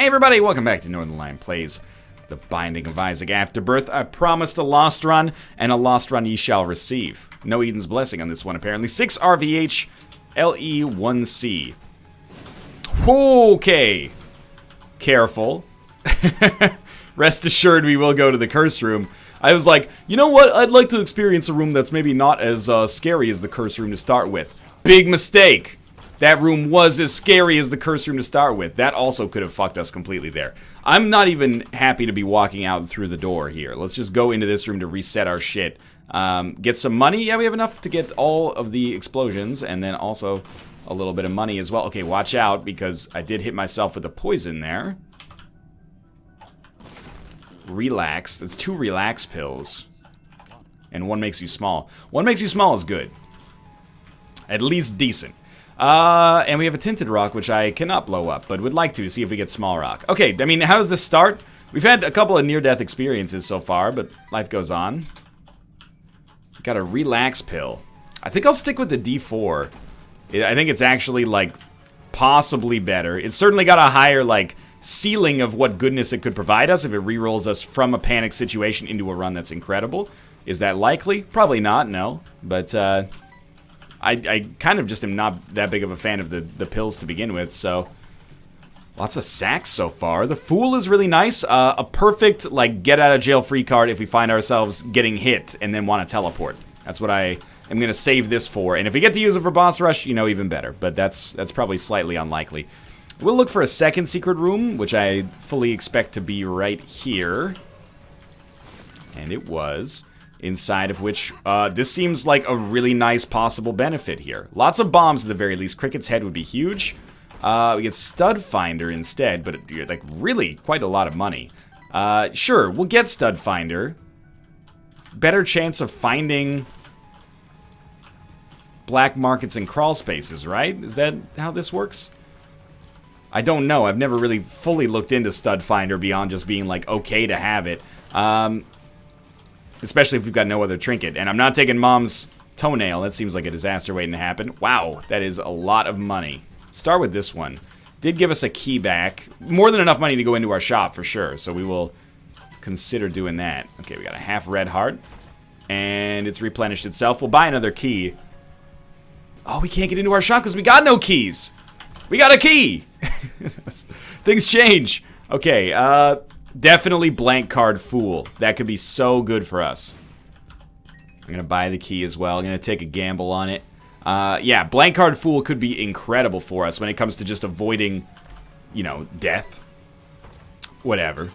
Hey everybody, welcome back to Northernlion Plays The Binding of Isaac Afterbirth. I promised a lost run, and a lost run ye shall receive. No Eden's Blessing on this one, apparently. 6 RVH, LE1C. Okay. Careful. Rest assured we will go to the curse room. I was like, you know what? I'd like to experience a room that's maybe not as scary as the curse room to start with. Big mistake. That room was as scary as the curse room to start with. That also could have fucked us completely there. I'm not even happy to be walking out through the door here. Let's just go into this room to reset our shit. Get some money. Yeah, we have enough to get all of the explosions, and then also a little bit of money as well. Okay, watch out, because I did hit myself with a poison there. Relax. That's 2 relax pills. And 1 makes you small. 1 makes you small is good. At least decent. And we have a tinted rock, which I cannot blow up, but would like to see if we get small rock. Okay, I mean, how does this start? We've had a couple of near-death experiences so far, but life goes on. Got a relax pill. I think I'll stick with the D4. I think it's actually, like, possibly better. It's certainly got a higher, like, ceiling of what goodness it could provide us if it re-rolls us from a panic situation into a run that's incredible. Is that likely? Probably not, no. But, I kind of just am not that big of a fan of the pills to begin with, so... Lots of sacks so far. The Fool is really nice. A perfect, like, get-out-of-jail-free card if we find ourselves getting hit and then want to teleport. That's what I am going to save this for. And if we get to use it for boss rush, you know, even better. But that's probably slightly unlikely. We'll look for a second secret room, which I fully expect to be right here. And it was... Inside of which, this seems like a really nice possible benefit here. Lots of bombs at the very least. Cricket's head would be huge. We get Stud Finder instead, but like really quite a lot of money. Sure, we'll get Stud Finder. Better chance of finding black markets and crawl spaces, right? Is that how this works? I don't know. I've never really fully looked into Stud Finder beyond just being like okay to have it. Especially if we've got no other trinket. And I'm not taking Mom's toenail. That seems like a disaster waiting to happen. Wow, that is a lot of money. Start with this one. Did give us a key back. More than enough money to go into our shop for sure. So we will consider doing that. Okay, we got a half red heart. And it's replenished itself. We'll buy another key. Oh, we can't get into our shop because we got no keys. We got a key. Things change. Okay, definitely blank card Fool. That could be so good for us. I'm going to buy the key as well. I'm going to take a gamble on it. Yeah, blank card Fool could be incredible for us when it comes to just avoiding, you know, death. Whatever.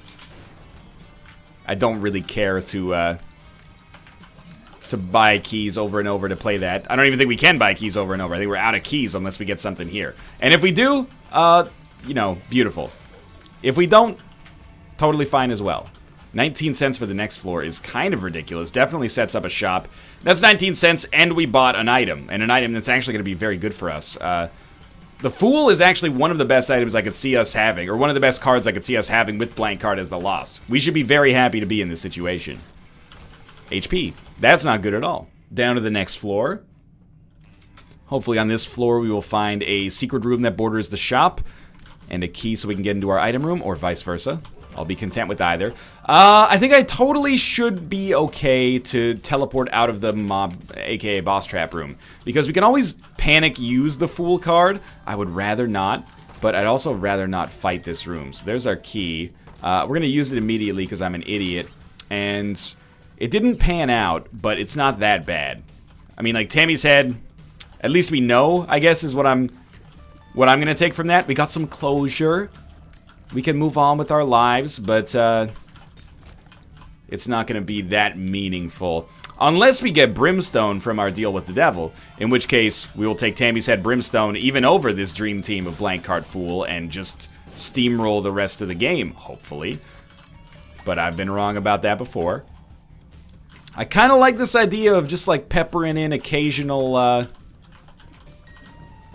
I don't really care to buy keys over and over to play that. I don't even think we can buy keys over and over. I think we're out of keys unless we get something here. And if we do, you know, beautiful. If we don't, totally fine as well. 19 cents for the next floor is kind of ridiculous. Definitely sets up a shop. That's 19 cents, and we bought an item. And an item that's actually going to be very good for us. The Fool is actually one of the best items I could see us having. Or one of the best cards I could see us having with blank card as the Lost. We should be very happy to be in this situation. HP. That's not good at all. Down to the next floor. Hopefully on this floor we will find a secret room that borders the shop. And a key so we can get into our item room, or vice versa. I'll be content with either. I think I totally should be okay to teleport out of the mob, aka boss trap room. Because we can always panic use the Fool card. I would rather not, but I'd also rather not fight this room. So there's our key. We're going to use it immediately because I'm an idiot. And it didn't pan out, but it's not that bad. I mean, like, Tammy's head, at least we know, I guess, is what I'm going to take from that. We got some closure. We can move on with our lives, but it's not going to be that meaningful. Unless we get Brimstone from our deal with the devil, in which case we will take Tammy's Head Brimstone even over this dream team of Blank Card Fool and just steamroll the rest of the game, hopefully. But I've been wrong about that before. I kind of like this idea of just like peppering in occasional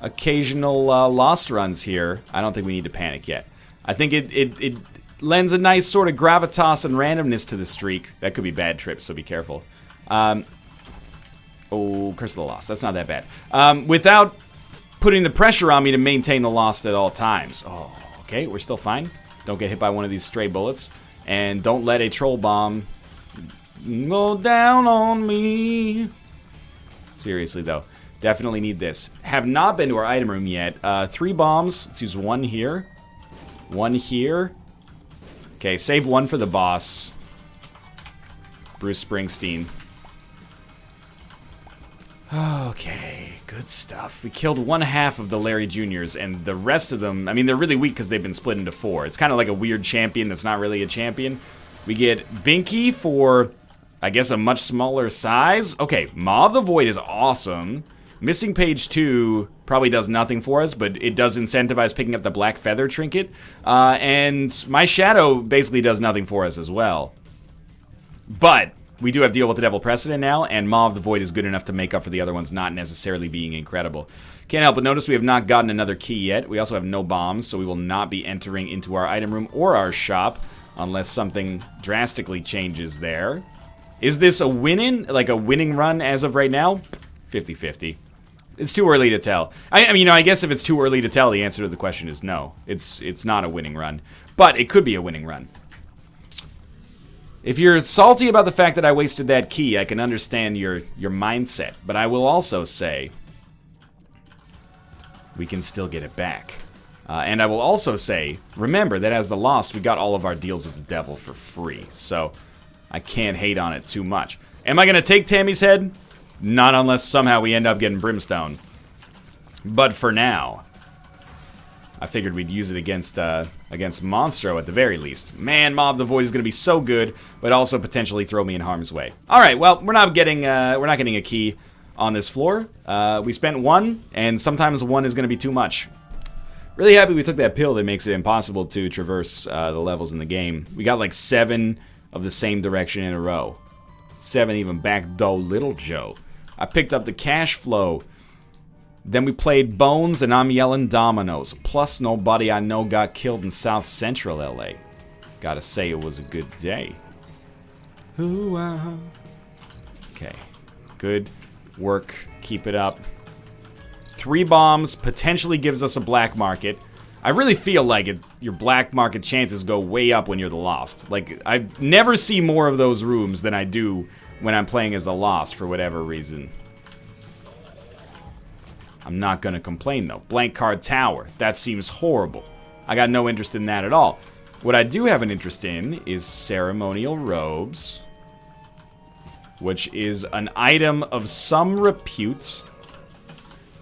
lost runs here. I don't think we need to panic yet. I think it lends a nice sort of gravitas and randomness to the streak. That could be bad trips, so be careful. Oh, Curse of the Lost. That's not that bad. Without putting the pressure on me to maintain the Lost at all times. Oh, okay, we're still fine. Don't get hit by one of these stray bullets. And don't let a troll bomb go down on me. Seriously, though. Definitely need this. Have not been to our item room yet. 3 bombs. Let's use 1 here. 1 here. Okay, save 1 for the boss. Bruce Springsteen. Okay, good stuff. We killed 1/2 of the Larry Juniors, and the rest of them, I mean, they're really weak because they've been split into 4. It's kind of like a weird champion that's not really a champion. We get Binky for, I guess, a much smaller size. Okay, Maw of the Void is awesome. Missing Page 2 probably does nothing for us, but it does incentivize picking up the Black Feather Trinket. And my Shadow basically does nothing for us as well. But we do have Deal with the Devil Precedent now, and Maw of the Void is good enough to make up for the other ones not necessarily being incredible. Can't help but notice we have not gotten another key yet. We also have no bombs, so we will not be entering into our item room or our shop unless something drastically changes there. Is this a winning run as of right now? 50-50. It's too early to tell. I mean, you know, I guess if it's too early to tell, the answer to the question is no. It's not a winning run, but it could be a winning run. If you're salty about the fact that I wasted that key, I can understand your mindset. But I will also say, we can still get it back. And I will also say, remember that as the Lost, we got all of our deals with the devil for free. So, I can't hate on it too much. Am I going to take Tammy's head? Not unless somehow we end up getting Brimstone. But for now, I figured we'd use it against Monstro at the very least. Man, Maw of the Void is going to be so good, but also potentially throw me in harm's way. All right, well, we're not getting a key on this floor. We spent 1, and sometimes 1 is going to be too much. Really happy we took that pill that makes it impossible to traverse the levels in the game. We got like 7 of the same direction in a row. 7 even back though, Little Joe. I picked up the cash flow. Then we played Bones, and I'm yelling dominoes. Plus, nobody I know got killed in South Central LA. Gotta say, it was a good day. Hoo-ah. Okay. Good work. Keep it up. 3 bombs potentially gives us a black market. I really feel like your black market chances go way up when you're the Lost. Like, I never see more of those rooms than I do when I'm playing as the Lost for whatever reason. I'm not gonna complain though. Blank Card Tower. That seems horrible. I got no interest in that at all. What I do have an interest in is Ceremonial Robes, which is an item of some repute.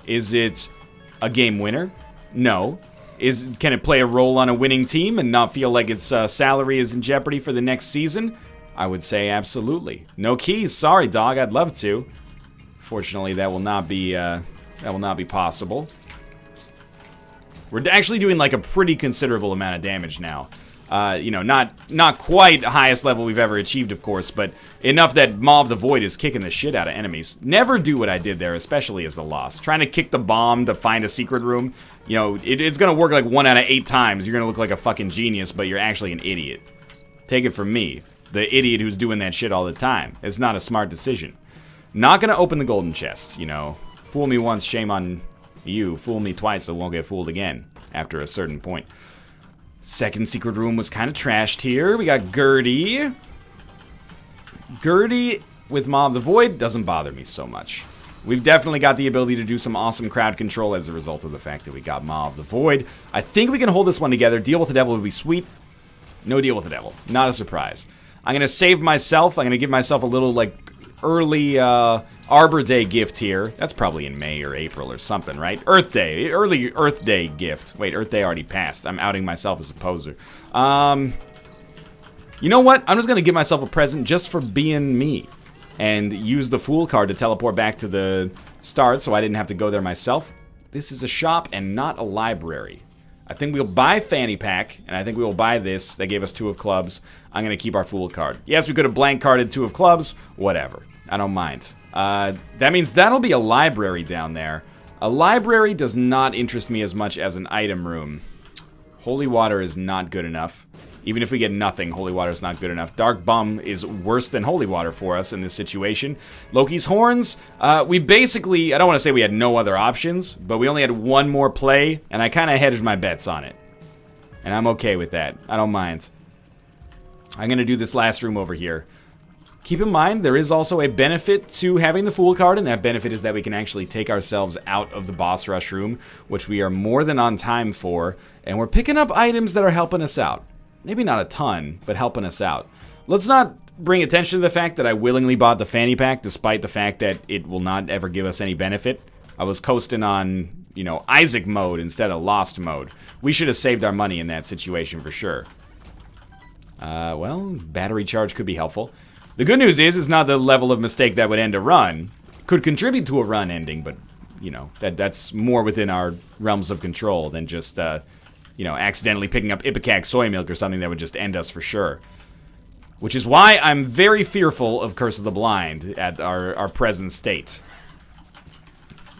Is it a game winner? No. Can it play a role on a winning team and not feel like its salary is in jeopardy for the next season? I would say absolutely. No keys. Sorry, dog. I'd love to. Fortunately, that will not be possible. We're actually doing like a pretty considerable amount of damage now. You know, not quite the highest level we've ever achieved, of course, but enough that Maw of the Void is kicking the shit out of enemies. Never do what I did there, especially as the Lost. Trying to kick the bomb to find a secret room, you know, it's gonna work like 1 out of 8 times. You're gonna look like a fucking genius, but you're actually an idiot. Take it from me, the idiot who's doing that shit all the time. It's not a smart decision. Not gonna open the golden chests, you know. Fool me once, shame on you. Fool me twice, so won't get fooled again after a certain point. Second secret room was kind of trashed here. We got Gertie. Gertie with Maw of the Void doesn't bother me so much. We've definitely got the ability to do some awesome crowd control as a result of the fact that we got Maw of the Void. I think we can hold this one together. Deal with the devil would be sweet. No deal with the devil. Not a surprise. I'm going to save myself. I'm going to give myself a little, like, early Arbor Day gift here. That's probably in May or April or something, right? Earth Day. Early Earth Day gift. Wait, Earth Day already passed. I'm outing myself as a poser. You know what? I'm just going to give myself a present just for being me. And use the Fool card to teleport back to the start so I didn't have to go there myself. This is a shop and not a library. I think we'll buy Fanny Pack, and I think we will buy this. They gave us 2 of clubs. I'm going to keep our Fool card. Yes, we could have blank carded 2 of clubs. Whatever. I don't mind. That means that'll be a library down there. A library does not interest me as much as an item room. Holy Water is not good enough. Even if we get nothing, Holy Water is not good enough. Dark Bum is worse than Holy Water for us in this situation. Loki's Horns, we basically, I don't want to say we had no other options, but we only had 1 more play, and I kind of hedged my bets on it. And I'm okay with that. I don't mind. I'm going to do this last room over here. Keep in mind, there is also a benefit to having the Fool card, and that benefit is that we can actually take ourselves out of the boss rush room, which we are more than on time for, and we're picking up items that are helping us out. Maybe not a ton, but helping us out. Let's not bring attention to the fact that I willingly bought the fanny pack, despite the fact that it will not ever give us any benefit. I was coasting on, you know, Isaac mode instead of Lost mode. We should have saved our money in that situation for sure. Well, battery charge could be helpful. The good news is, it's not the level of mistake that would end a run. Could contribute to a run ending, but, you know, that's more within our realms of control than just, you know, accidentally picking up Ipecac soy milk or something that would just end us for sure. Which is why I'm very fearful of Curse of the Blind at our present state.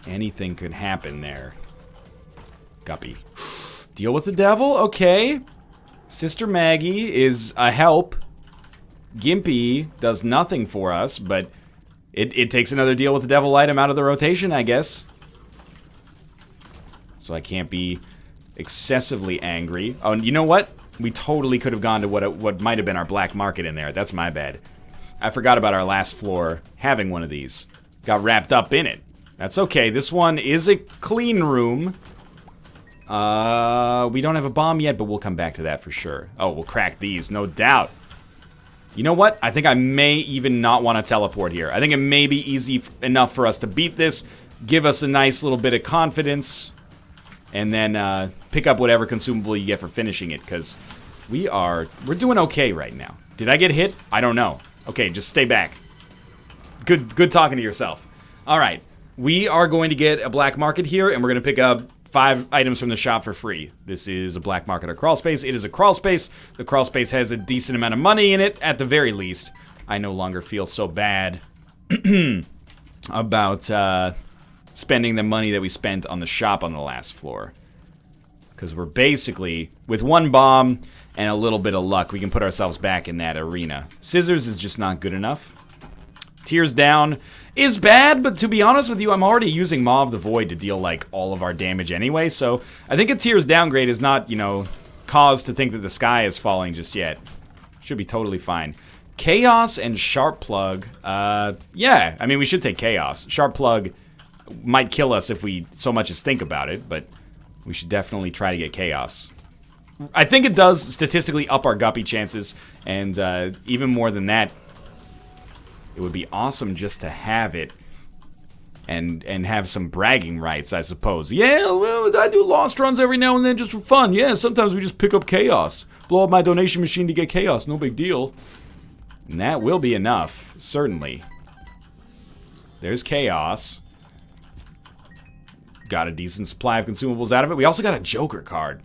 Anything could happen there. Guppy. Deal with the devil? Okay. Sister Maggie is a help. Gimpy does nothing for us, but it takes another deal with the devil item out of the rotation, I guess. So I can't be excessively angry. Oh, and you know what? We totally could have gone to what might have been our black market in there. That's my bad. I forgot about our last floor having one of these. Got wrapped up in it. That's okay. This one is a clean room. We don't have a bomb yet, but we'll come back to that for sure. Oh, we'll crack these, no doubt. You know what? I think I may even not want to teleport here. I think it may be easy enough for us to beat this, give us a nice little bit of confidence, and then pick up whatever consumable you get for finishing it, because we're doing okay right now. Did I get hit? I don't know. Okay, just stay back. Good talking to yourself. All right, we are going to get a black market here, and we're going to pick up 5 items from the shop for free. This is a black market or crawl space. It is a crawl space. The crawl space has a decent amount of money in it, at the very least. I no longer feel so bad about spending the money that we spent on the shop on the last floor. Because we're basically, with one bomb and a little bit of luck, we can put ourselves back in that arena. Scissors is just not good enough. Tears down is bad, but to be honest with you, I'm already using Maw of the Void to deal, like, all of our damage anyway, so I think a Tears downgrade is not, you know, cause to think that the sky is falling just yet. Should be totally fine. Chaos and Sharp Plug, yeah, I mean, we should take Chaos. Sharp Plug might kill us if we so much as think about it, but we should definitely try to get Chaos. I think it does statistically up our Guppy chances, and even more than that, it would be awesome just to have it and have some bragging rights, I suppose. Yeah, well, I do lost runs every now and then just for fun. Yeah, sometimes we just pick up Chaos. Blow up my donation machine to get Chaos, no big deal. And that will be enough, certainly. There's Chaos. Got a decent supply of consumables out of it. We also got a Joker card.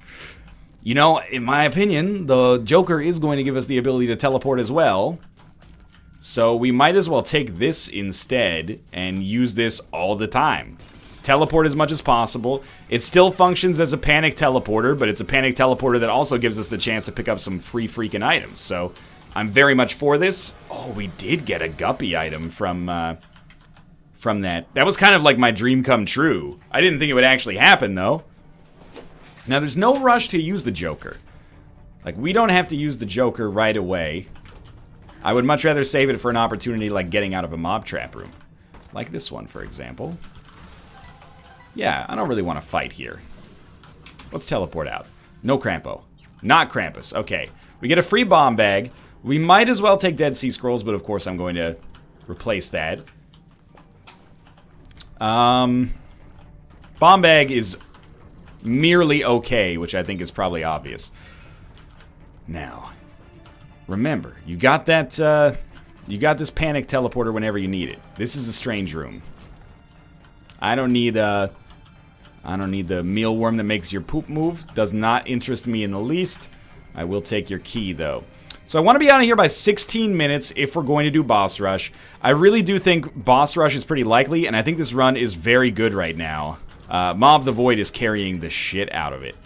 You know, in my opinion, the Joker is going to give us the ability to teleport as well. So we might as well take this instead and use this all the time. Teleport as much as possible. It still functions as a panic teleporter, but it's a panic teleporter that also gives us the chance to pick up some free freaking items. So I'm very much for this. Oh, we did get a Guppy item from that. That was kind of like my dream come true. I didn't think it would actually happen, though. Now, there's no rush to use the Joker. Like, we don't have to use the Joker right away. I would much rather save it for an opportunity like getting out of a mob trap room. Like this one, for example. Yeah, I don't really want to fight here. Let's teleport out. No Crampo. Not Krampus. Okay. We get a free bomb bag. We might as well take Dead Sea Scrolls, but of course I'm going to replace that. Bomb bag is merely okay, which I think is probably obvious. Now, remember, you got that, you got this panic teleporter whenever you need it. This is a strange room. I don't need the mealworm that makes your poop move. Does not interest me in the least. I will take your key, though. So I want to be out of here by 16 minutes if we're going to do boss rush. I really do think boss rush is pretty likely, and I think this run is very good right now. Maw of the Void is carrying the shit out of it.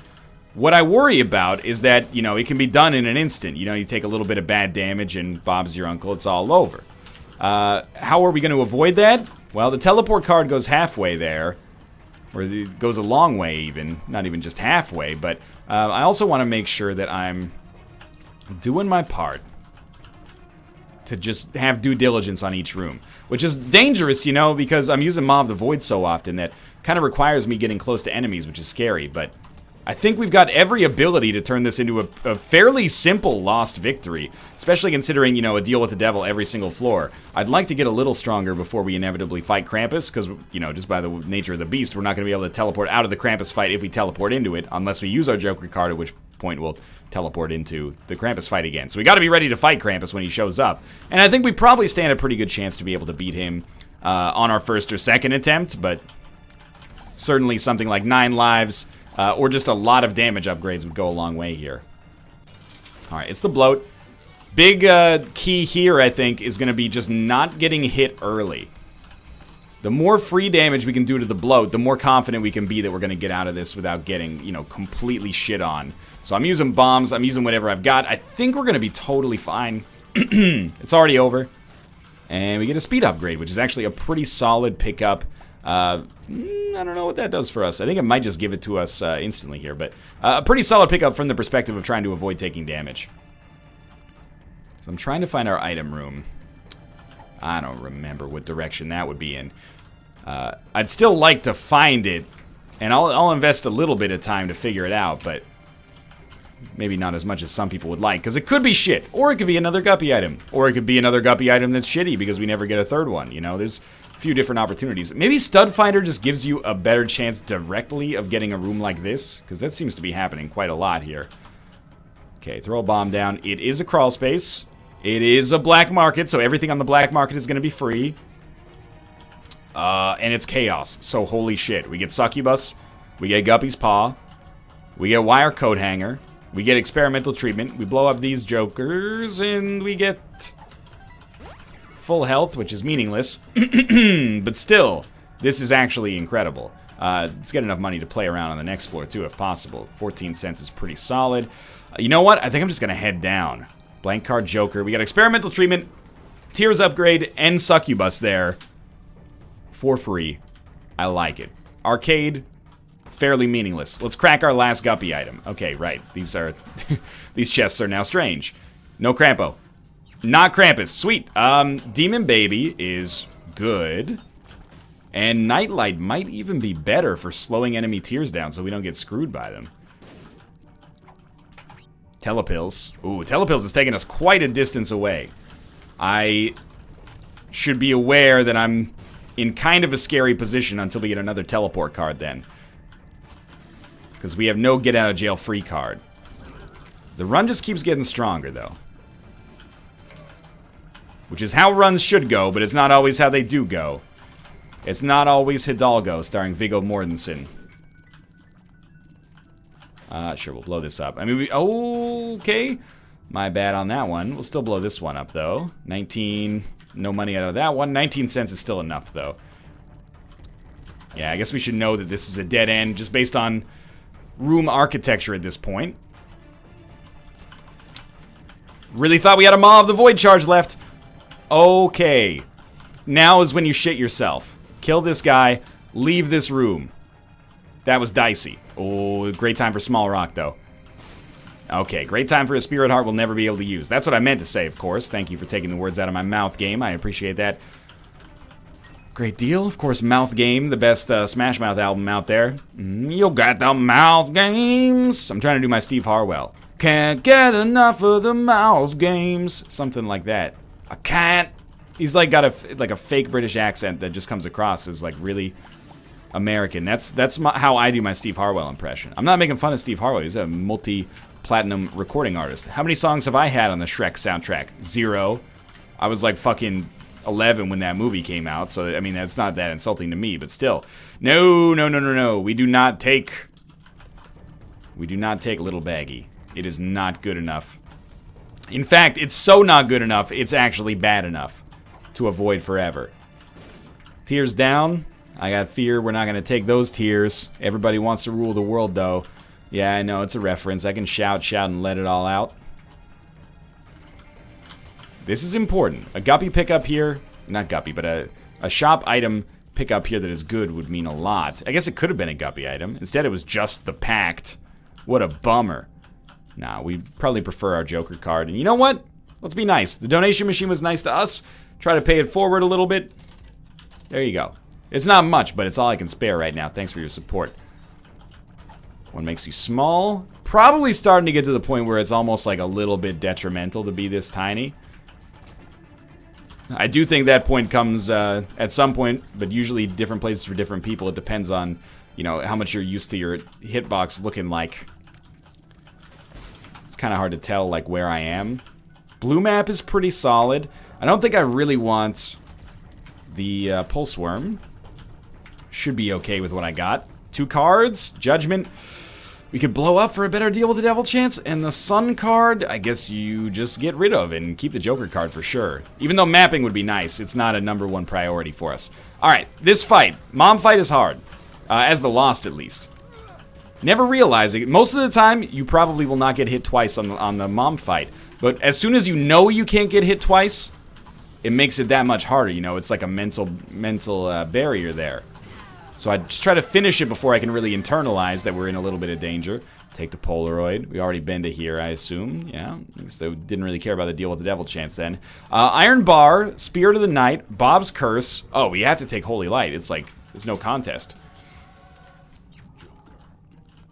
What I worry about is that, you know, it can be done in an instant. You know, you take a little bit of bad damage and Bob's your uncle, it's all over. How are we going to avoid that? Well, the teleport card goes halfway there. Or it goes a long way even. Not even just halfway, but I also want to make sure that I'm doing my part to just have due diligence on each room, which is dangerous, you know, because I'm using Maw of the Void so often that kind of requires me getting close to enemies, which is scary, but I think we've got every ability to turn this into a fairly simple lost victory, especially considering, you know, a deal with the devil every single floor. I'd like to get a little stronger before we inevitably fight Krampus, because, you know, just by the nature of the beast, we're not going to be able to teleport out of the Krampus fight if we teleport into it, unless we use our Joker card, at which point we'll teleport into the Krampus fight again. So we got to be ready to fight Krampus when he shows up. And I think we probably stand a pretty good chance to be able to beat him on our first or second attempt, but certainly something like 9 lives... or just a lot of damage upgrades would go a long way here. Alright, it's the bloat. Big key here, I think, is going to be just not getting hit early. The more free damage we can do to the bloat, the more confident we can be that we're going to get out of this without getting, you know, completely shit on. So I'm using bombs, I'm using whatever I've got. I think we're going to be totally fine. It's already over. And we get a speed upgrade, which is actually a pretty solid pickup. I don't know what that does for us. I think it might just give it to us instantly here, but a pretty solid pickup from the perspective of trying to avoid taking damage. So I'm trying to find our item room. I don't remember what direction that would be in. I'd still like to find it, and I'll invest a little bit of time to figure it out, but maybe not as much as some people would like, because it could be shit, or it could be another guppy item, or it could be another guppy item that's shitty because we never get a third one, you know? There's few different opportunities. Maybe Stud Finder just gives you a better chance directly of getting a room like this, because that seems to be happening quite a lot here. Okay, throw a bomb down. It is a crawl space. It is a black market, so everything on the black market is going to be free. And it's chaos, so holy shit. We get Succubus, we get Guppy's Paw, we get Wire Coat Hanger, we get Experimental Treatment, we blow up these jokers, and we get full health, which is meaningless, but still, this is actually incredible. Let's get enough money to play around on the next floor, too, if possible. 14 cents is pretty solid. You know what? I think I'm just going to head down. Blank card Joker. We got Experimental Treatment, Tears Upgrade, and Succubus there for free. I like it. Arcade, fairly meaningless. Let's crack our last guppy item. Okay, right. These are... these chests are now strange. No Crampo. Not Krampus. Sweet. Demon Baby is good. And Nightlight might even be better for slowing enemy tears down so we don't get screwed by them. Telepills. Ooh, Telepills is taking us quite a distance away. I should be aware that I'm in kind of a scary position until we get another teleport card then. Because we have no get out of jail free card. The run just keeps getting stronger though. Which is how runs should go, but it's not always how they do go. It's not always Hidalgo, starring Viggo Mortensen. Sure, we'll blow this up. I mean, okay. My bad on that one. We'll still blow this one up, though. 19, no money out of that one. 19 cents is still enough, though. Yeah, I guess we should know that this is a dead end, just based on room architecture at this point. Really thought we had a Maw of the Void charge left. Okay, now is when you shit yourself. Kill this guy, leave this room. That was dicey. Oh, great time for Small Rock, though. Okay, great time for a Spirit Heart we'll never be able to use. That's what I meant to say, of course. Thank you for taking the words out of my mouth, game. I appreciate that. Great deal. Of course, Mouth Game, the best Smash Mouth album out there. You got the Mouth Games. I'm trying to do my Steve Harwell. Can't get enough of the Mouth Games. Something like that. I can't. He's like got a fake British accent that just comes across as like really American. That's how I do my Steve Harwell impression. I'm not making fun of Steve Harwell. He's a multi-platinum recording artist. How many songs have I had on the Shrek soundtrack? 0. I was like fucking 11 when that movie came out, so I mean that's not that insulting to me, but still. No. We do not take Little Baggy. It is not good enough. In fact, it's so not good enough, it's actually bad enough to avoid forever. Tears down. I got fear we're not going to take those tears. Everybody wants to rule the world, though. Yeah, I know, it's a reference. I can shout, and let it all out. This is important. A guppy pickup here. Not guppy, but a shop item pickup here that is good would mean a lot. I guess it could have been a guppy item. Instead, it was just the pact. What a bummer. Nah, we probably prefer our Joker card. And you know what? Let's be nice. The donation machine was nice to us. Try to pay it forward a little bit. There you go. It's not much, but it's all I can spare right now. Thanks for your support. One makes you small. Probably starting to get to the point where it's almost like a little bit detrimental to be this tiny. I do think that point comes at some point, but usually different places for different people. It depends on, you know, how much you're used to your hitbox looking like. It's kind of hard to tell, like, where I am. Blue map is pretty solid. I don't think I really want the Pulse Worm. Should be okay with what I got. 2 cards, Judgment. We could blow up for a better deal with the Devil Chance, and the Sun card, I guess you just get rid of and keep the Joker card for sure. Even though mapping would be nice, it's not a #1 priority for us. Alright, this fight. Mom fight is hard. As the Lost, at least. Never realizing it. Most of the time, you probably will not get hit twice on the Mom fight. But as soon as you know you can't get hit twice, it makes it that much harder, you know? It's like a mental barrier there. So I just try to finish it before I can really internalize that we're in a little bit of danger. Take the Polaroid. We already been to here, I assume. Yeah, so didn't really care about the deal with the Devil Chance then. Iron Bar, Spirit of the Night, Bob's Curse. Oh, we have to take Holy Light. It's like, there's no contest.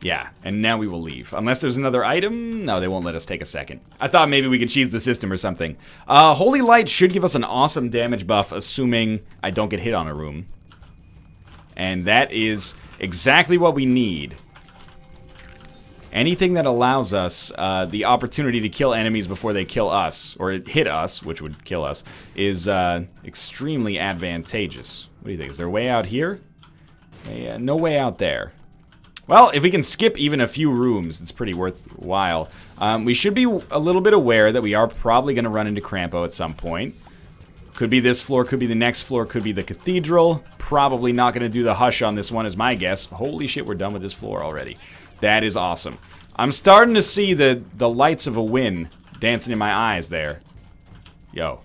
Yeah, and now we will leave. Unless there's another item? No, they won't let us take a second. I thought maybe we could cheese the system or something. Holy Light should give us an awesome damage buff, assuming I don't get hit on a room. And that is exactly what we need. Anything that allows us the opportunity to kill enemies before they kill us, or hit us, which would kill us, is extremely advantageous. What do you think? Is there a way out here? No way out there. Well, if we can skip even a few rooms, it's pretty worthwhile. We should be a little bit aware that we are probably going to run into Crampo at some point. Could be this floor, could be the next floor, could be the Cathedral. Probably not going to do the Hush on this one is my guess. Holy shit, we're done with this floor already. That is awesome. I'm starting to see the lights of a win dancing in my eyes there. Yo.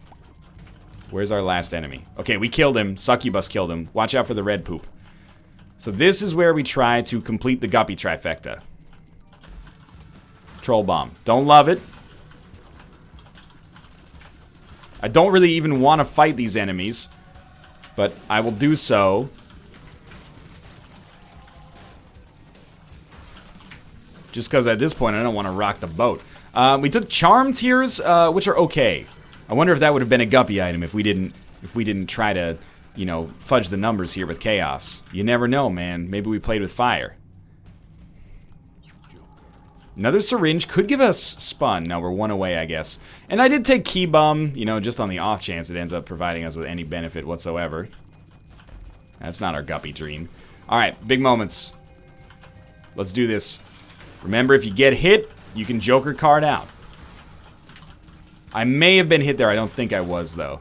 Where's our last enemy? Okay, we killed him. Succubus killed him. Watch out for the red poop. So this is where we try to complete the Guppy trifecta. Troll Bomb. Don't love it. I don't really even want to fight these enemies, but I will do so. Just because at this point I don't want to rock the boat. We took Charm Tears, which are okay. I wonder if that would have been a Guppy item if we didn't try to, you know, fudge the numbers here with Chaos. You never know, man. Maybe we played with fire. Another syringe could give us Spun. Now we're 1 away, I guess. And I did take Key Bum, you know, just on the off chance it ends up providing us with any benefit whatsoever. That's not our Guppy dream. Alright, big moments. Let's do this. Remember, if you get hit, you can Joker card out. I may have been hit there. I don't think I was, though.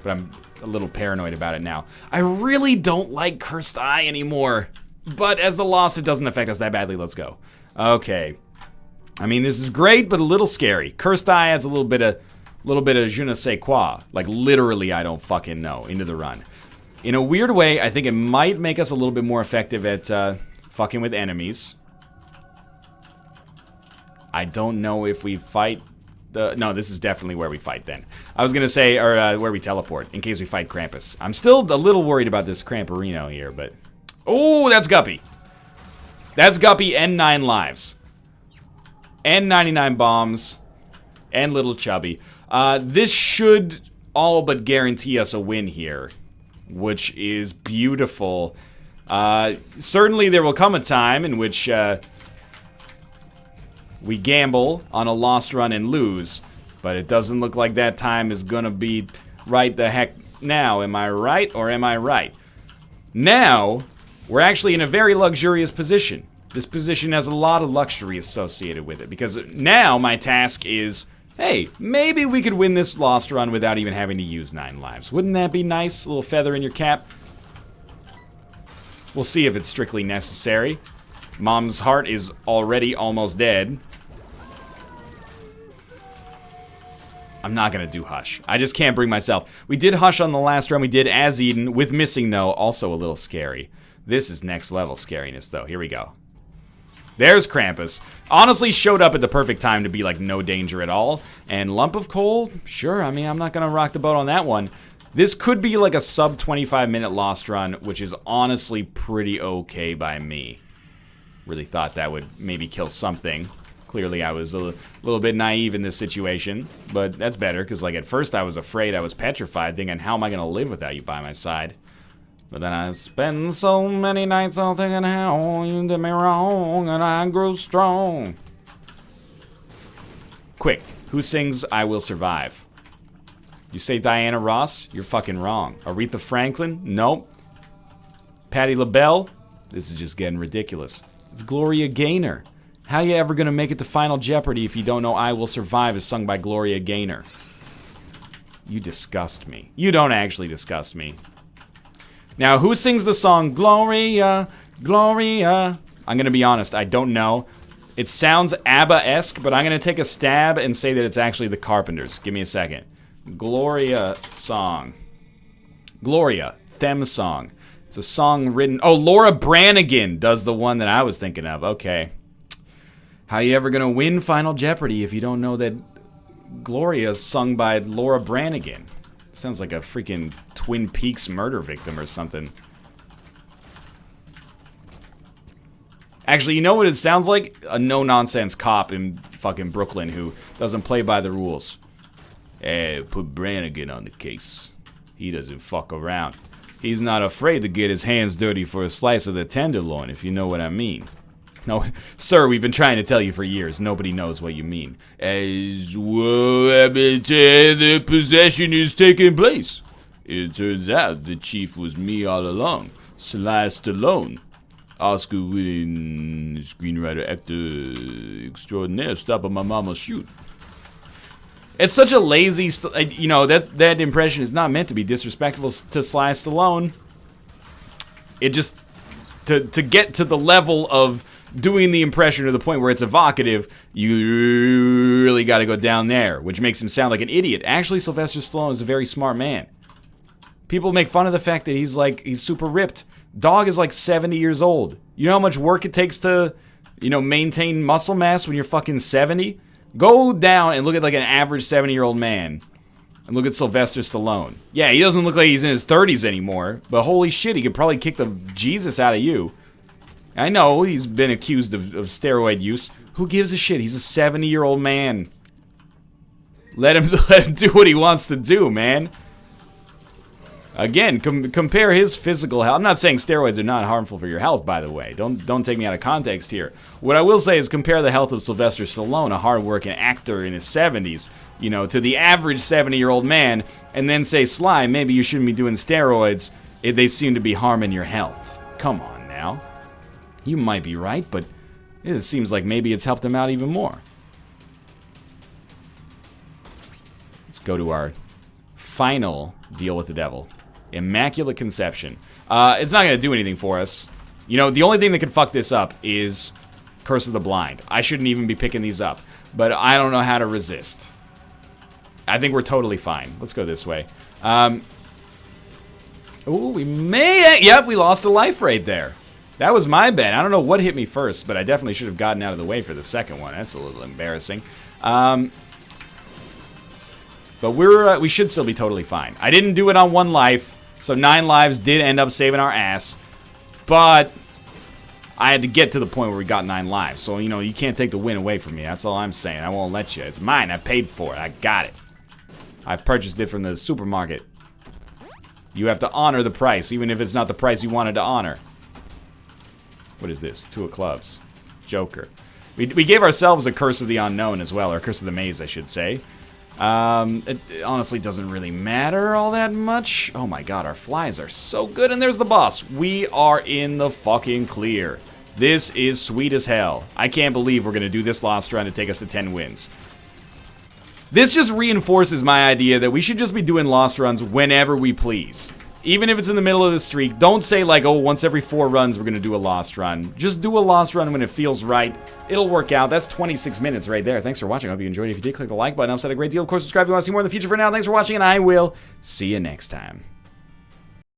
But I'm a little paranoid about it now. I really don't like Cursed Eye anymore. But as the Lost, it doesn't affect us that badly. Let's go. Okay. I mean, this is great, but a little scary. Cursed Eye adds a little bit of je ne sais quoi. Like, literally, I don't fucking know, into the run. In a weird way, I think it might make us a little bit more effective at fucking with enemies. I don't know if we fight the... No, this is definitely where we fight then. I was gonna say, or where we teleport, in case we fight Krampus. I'm still a little worried about this Cramperino here, but... Oh, that's Guppy. That's Guppy and 9 lives. And 99 bombs. And Little Chubby. This should all but guarantee us a win here. Which is beautiful. Certainly there will come a time in which we gamble on a lost run and lose. But it doesn't look like that time is gonna be right the heck now. Am I right or am I right? Now... we're actually in a very luxurious position. This position has a lot of luxury associated with it, because now my task is, hey, maybe we could win this Lost run without even having to use 9 lives. Wouldn't that be nice? A little feather in your cap? We'll see if it's strictly necessary. Mom's heart is already almost dead. I'm not gonna do Hush. I just can't bring myself. We did Hush on the last run. We did As Eden with missing, though. Also a little scary. This is next level scariness, though. Here we go. There's Krampus. Honestly, showed up at the perfect time to be like no danger at all. And Lump of Coal, sure, I mean, I'm not gonna rock the boat on that one. This could be like a sub 25-minute Lost run, which is honestly pretty okay by me. Really thought that would maybe kill something. Clearly I was a little bit naive in this situation, but that's better, because like at first I was afraid, I was petrified, thinking, how am I gonna live without you by my side? But then I spent so many nights all thinking how you did me wrong, and I grew strong. Quick, who sings I Will Survive? You say Diana Ross? You're fucking wrong. Aretha Franklin? Nope. Patti LaBelle? This is just getting ridiculous. It's Gloria Gaynor. How you ever gonna make it to Final Jeopardy if you don't know I Will Survive is sung by Gloria Gaynor? You disgust me. You don't actually disgust me. Now, who sings the song Gloria, Gloria? I'm gonna be honest, I don't know. It sounds ABBA-esque, but I'm gonna take a stab and say that it's actually the Carpenters. Give me a second. Gloria song. Gloria, them song. It's a song written... Oh, Laura Branigan does the one that I was thinking of. Okay. How you ever gonna win Final Jeopardy if you don't know that Gloria's sung by Laura Branigan? Sounds like a freaking Twin Peaks murder victim or something. Actually, you know what it sounds like? A no-nonsense cop in fucking Brooklyn who doesn't play by the rules. Hey, put Branigan on the case. He doesn't fuck around. He's not afraid to get his hands dirty for a slice of the tenderloin, if you know what I mean. No, sir, we've been trying to tell you for years. Nobody knows what you mean. As well, the possession is taking place. It turns out the chief was me all along. Sly Stallone. Oscar-winning screenwriter, actor extraordinaire. Stopping my mama's shoot. It's such a lazy, you know, that impression is not meant to be disrespectful to Sly Stallone. It just, to get to the level of doing the impression to the point where it's evocative, you really got to go down there, which makes him sound like an idiot. Actually, Sylvester Stallone is a very smart man. People make fun of the fact that he's super ripped. Dog is like 70 years old. You know how much work it takes to, you know, maintain muscle mass when you're fucking 70? Go down and look at like an average 70-year-old man. And look at Sylvester Stallone. Yeah, he doesn't look like he's in his 30s anymore, but holy shit, he could probably kick the Jesus out of you. I know he's been accused of steroid use. Who gives a shit? He's a 70-year-old man. Let him do what he wants to do, man. Again, compare his physical health. I'm not saying steroids are not harmful for your health, by the way. Don't take me out of context here. What I will say is compare the health of Sylvester Stallone, a hard-working actor in his 70s, you know, to the average 70-year-old man, and then say, Sly, maybe you shouldn't be doing steroids. They seem to be harming your health. Come on now. You might be right, but it seems like maybe it's helped him out even more. Let's go to our final deal with the devil. Immaculate Conception. It's not going to do anything for us. You know, the only thing that could fuck this up is Curse of the Blind. I shouldn't even be picking these up, but I don't know how to resist. I think we're totally fine. Let's go this way. Ooh, we may... Yep, we lost a life right there. That was my bad. I don't know what hit me first, but I definitely should have gotten out of the way for the second one. That's a little embarrassing. But we should still be totally fine. I didn't do it on 1 life, so 9 lives did end up saving our ass. But I had to get to the point where we got 9 lives. So, you know, you can't take the win away from me. That's all I'm saying. I won't let you. It's mine. I paid for it. I got it. I purchased it from the supermarket. You have to honor the price, even if it's not the price you wanted to honor. What is this? 2 of clubs. Joker. We gave ourselves a Curse of the Unknown as well, or Curse of the Maze, I should say. It honestly doesn't really matter all that much. Oh my god, our flies are so good, and there's the boss. We are in the fucking clear. This is sweet as hell. I can't believe we're gonna do this Lost run to take us to 10 wins. This just reinforces my idea that we should just be doing Lost runs whenever we please. Even if it's in the middle of the streak, don't say like, oh, once every 4 runs we're gonna do a Lost run. Just do a Lost run when it feels right. It'll work out. That's 26 minutes right there. Thanks for watching. I hope you enjoyed it. If you did, click the like button. I've said a great deal. Of course, subscribe if you want to see more in the future. For now, thanks for watching, and I will see you next time.